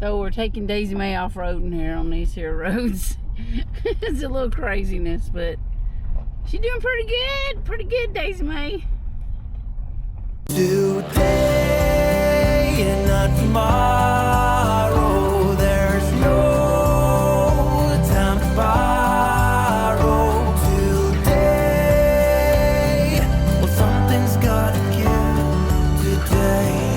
So we're taking Daisy Mae off-roading here on these here roads. It's a little craziness, but she's doing pretty good. Pretty good, Daisy Mae. Today and not tomorrow, there's no time to borrow. Today, well, something's gotta give. Today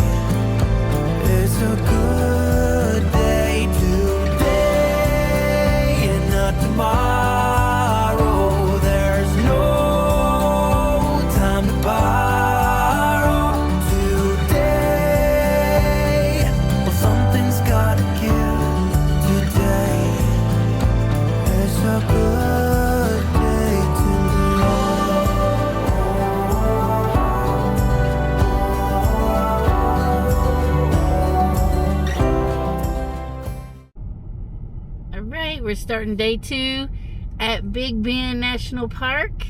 is a good day. Today and not tomorrow, there's no time to borrow. We're starting day 2 at Big Bend National Park.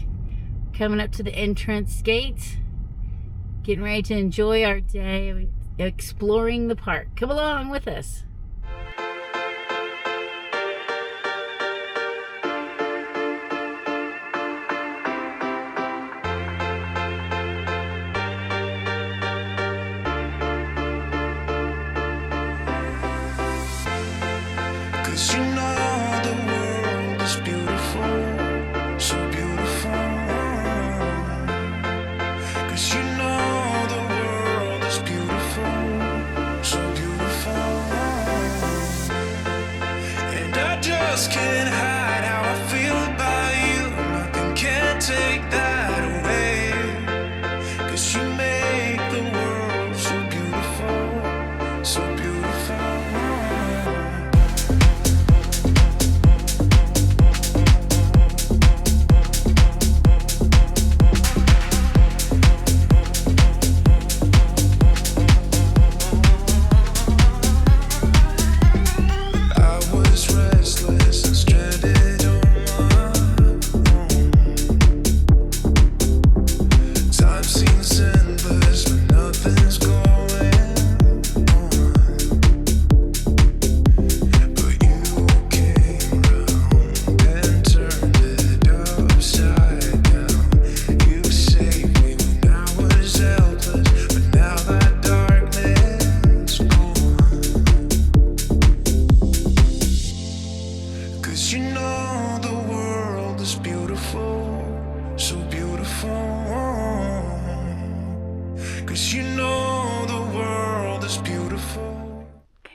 Coming up to the entrance gate. Getting ready to enjoy our day of exploring the park. Come along with us. Cause you know the world is beautiful, so beautiful. Cause you know the world is beautiful, so beautiful. And I just can't hide how I feel about you. Nothing can take that away. Cause you make the world so beautiful, so beautiful.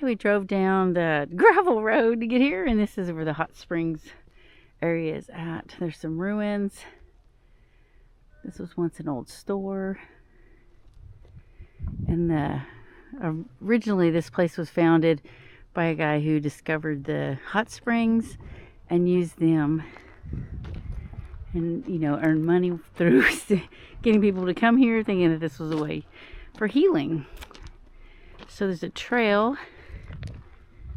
We drove down the gravel road to get here, and this is where the hot springs area is at. There's some ruins. This was once an old store, and originally this place was founded by a guy who discovered the hot springs and used them and, you know, earned money through getting people to come here, thinking that this was a way for healing. So there's a trail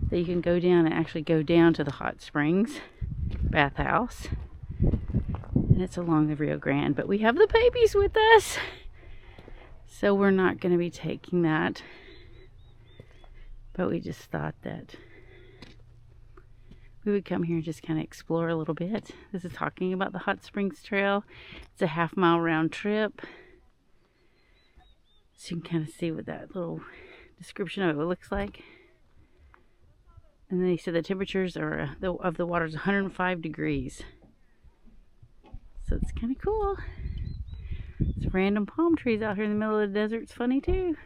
that you can go down and actually go down to the hot springs bathhouse, and it's along the Rio Grande, but we have the babies with us, so we're not going to be taking that, but we just thought that we would come here and just kind of explore a little bit. This is talking about the hot springs trail. It's a half-mile round trip, so you can kind of see what that little description of it looks like. And they said the temperatures are of the water is 105 degrees. So it's kind of cool. There's random palm trees out here in the middle of the desert. It's funny too.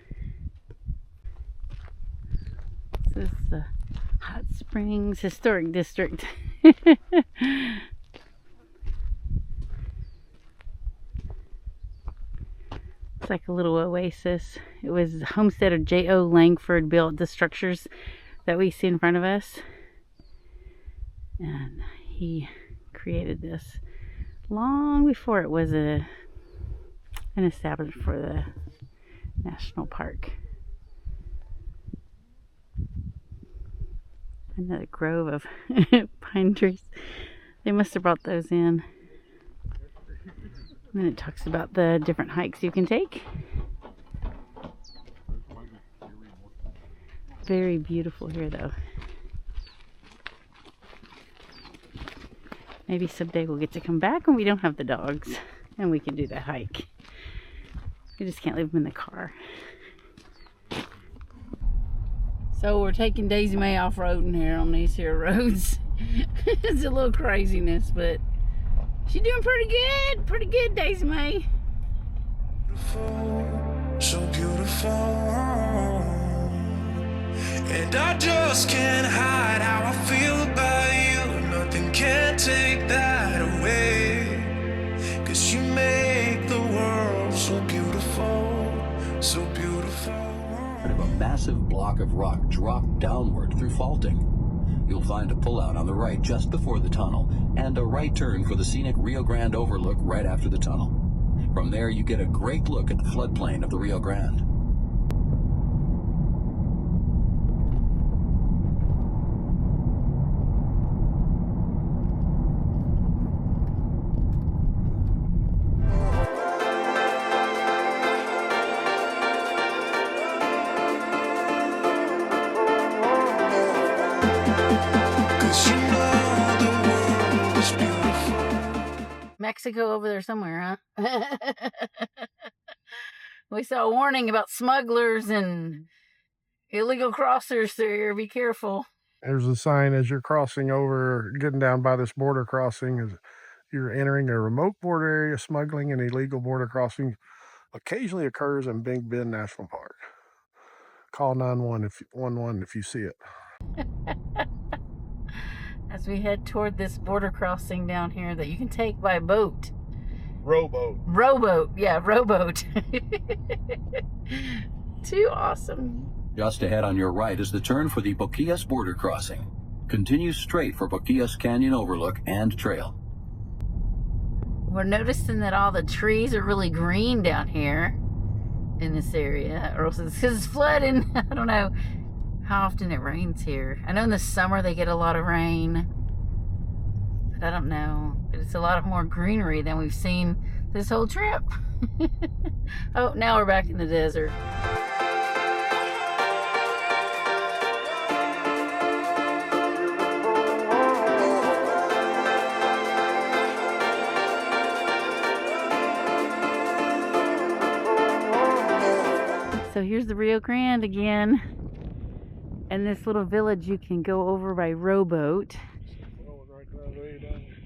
This is the Hot Springs Historic District. It's like a little oasis. It was the homestead of J.O. Langford built the structures that we see in front of us, and he created this long before it was an establishment for the national park. Another grove of pine trees. They must have brought those in. And then it talks about the different hikes you can take. Very beautiful here, though. Maybe someday we'll get to come back when we don't have the dogs and we can do the hike. We just can't leave them in the car. So we're taking Daisy Mae off-roading here on these here roads. It's a little craziness, but she's doing pretty good. Pretty good, Daisy Mae. So beautiful, and I just can't hide how I feel about you. Nothing can take that away, 'cause you make the world so beautiful, so beautiful. Of a massive block of rock dropped downward through faulting. You'll find a pullout on the right just before the tunnel, and a right turn for the scenic Rio Grande overlook right after the tunnel. From there, you get a great look at the floodplain of the Rio Grande. Mexico over there somewhere, huh? We saw a warning about smugglers and illegal crossers there. Be careful. There's a sign as you're crossing over, getting down by this border crossing, as you're entering a remote border area. Smuggling and illegal border crossing occasionally occurs in Big Bend National Park. Call 911 if you see it. As we head toward this border crossing down here that you can take by boat. Rowboat. Yeah, rowboat. Too awesome. Just ahead on your right is the turn for the Boquillas border crossing. Continue straight for Boquillas Canyon Overlook and Trail. We're noticing that all the trees are really green down here in this area, or else it's because it's flooding. I don't know how often it rains here. I know in the summer they get a lot of rain, but I don't know. It's a lot of more greenery than we've seen this whole trip. Oh, now we're back in the desert. So here's the Rio Grande again. And this little village you can go over by rowboat.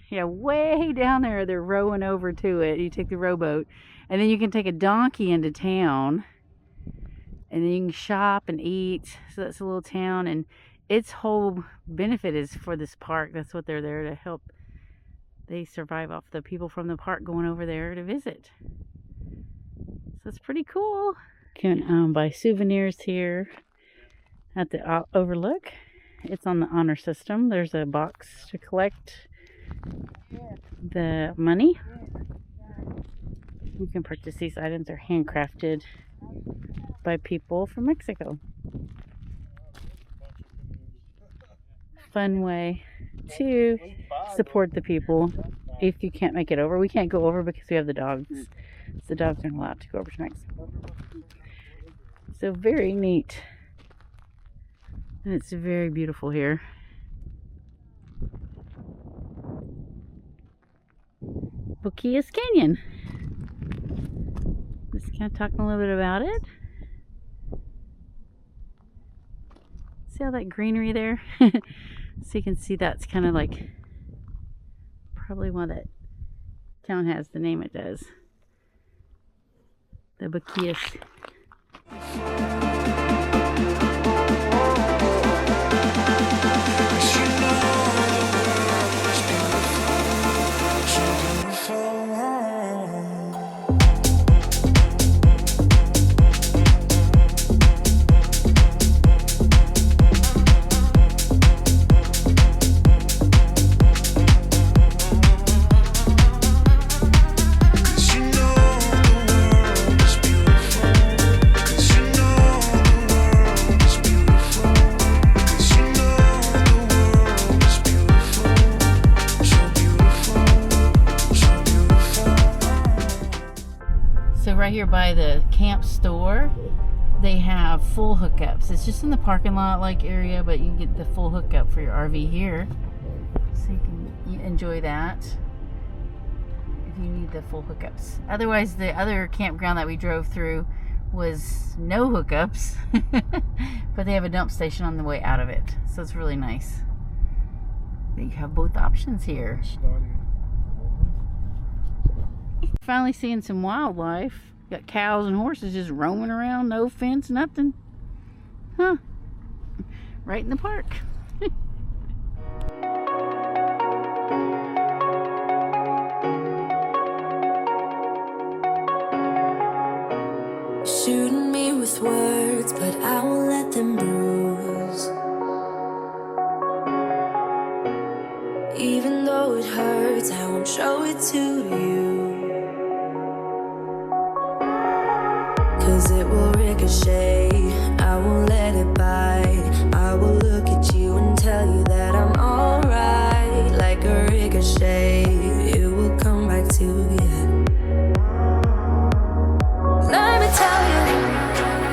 Yeah, way down there. They're rowing over to it. You take the rowboat. And then you can take a donkey into town. And then you can shop and eat. So that's a little town. And its whole benefit is for this park. That's what they're there to help. They survive off the people from the park going over there to visit. So it's pretty cool. You can buy souvenirs here at the overlook. It's on the honor system. There's a box to collect the money. You can purchase these items. They're handcrafted by people from Mexico. Fun way to support the people if you can't make it over. We can't go over because we have the dogs. So the dogs aren't allowed to go over to Mexico. So very neat. And it's very beautiful here. Boquillas Canyon. Just kind of talking a little bit about it. See all that greenery there? So you can see that's kind of like probably why that town has the name it does. The Boquillas. Right here by the camp store, they have full hookups. It's just in the parking lot like area, but you get the full hookup for your RV here. So you can enjoy that if you need the full hookups. Otherwise, the other campground that we drove through was no hookups, but they have a dump station on the way out of it. So it's really nice that you have both options here. Finally seeing some wildlife. Got cows and horses just roaming around, no fence, nothing. Huh. Right in the park. Shooting me with words, but I won't let them bruise. Even though it hurts, I won't show it to you. 'Cause it will ricochet, I won't let it bite. I will look at you and tell you that I'm alright. Like a ricochet, it will come back to you. Let me tell you,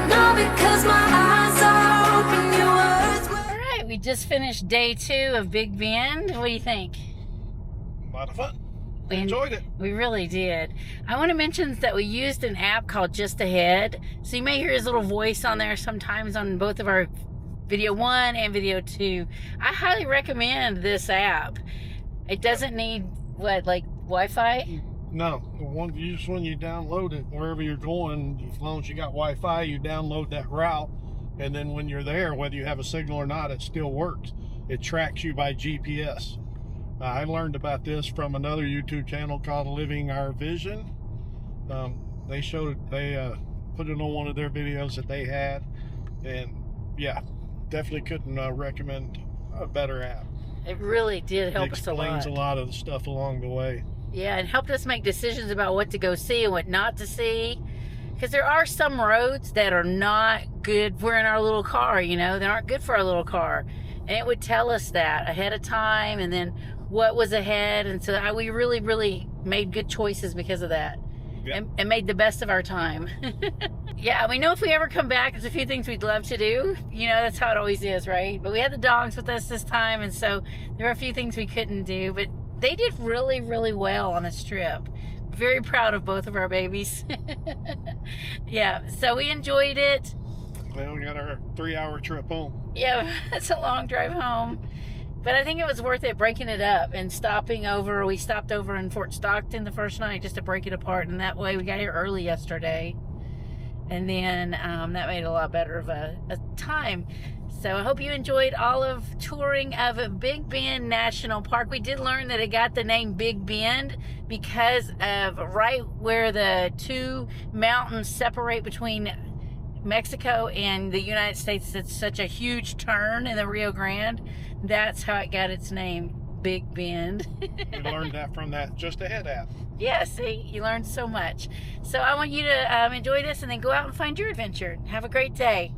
no, because my eyes are open, your words will... Alright, we just finished day 2 of Big Bend. What do you think? A lot of fun. We enjoyed it. We really did. I want to mention that we used an app called Just Ahead. So you may hear his little voice on there sometimes on both of our video 1 and video 2. I highly recommend this app. It doesn't need, like Wi-Fi? No, when you download it, wherever you're going, as long as you got Wi-Fi, you download that route, and then when you're there, whether you have a signal or not, it still works. It tracks you by GPS. I learned about this from another YouTube channel called Living Our Vision. They put it on one of their videos that they had, and yeah, definitely couldn't recommend a better app. It really did help us a lot. It explains a lot of the stuff along the way. Yeah, it helped us make decisions about what to go see and what not to see. Because there are some roads that are not good. We're in our little car, they aren't good for our little car. And it would tell us that ahead of time, and then what was ahead. And so we really, really made good choices because of that. Yeah. And made the best of our time. Yeah, we know if we ever come back, there's a few things we'd love to do. That's how it always is, right? But we had the dogs with us this time, and so there were a few things we couldn't do. But they did really, really well on this trip. Very proud of both of our babies. Yeah, so we enjoyed it. Well, we got our 3-hour trip home. Yeah, that's a long drive home. But I think it was worth it breaking it up and stopping over. We stopped over in Fort Stockton the first night just to break it apart. And that way we got here early yesterday. And then that made it a lot better of a time. So I hope you enjoyed all of touring of Big Bend National Park. We did learn that it got the name Big Bend because of right where the 2 mountains separate between Mexico and the United States. It's such a huge turn in the Rio Grande. That's how it got its name, Big Bend. We learned that from that Just Ahead app. Yeah, see, you learned so much. So I want you to enjoy this and then go out and find your adventure. Have a great day.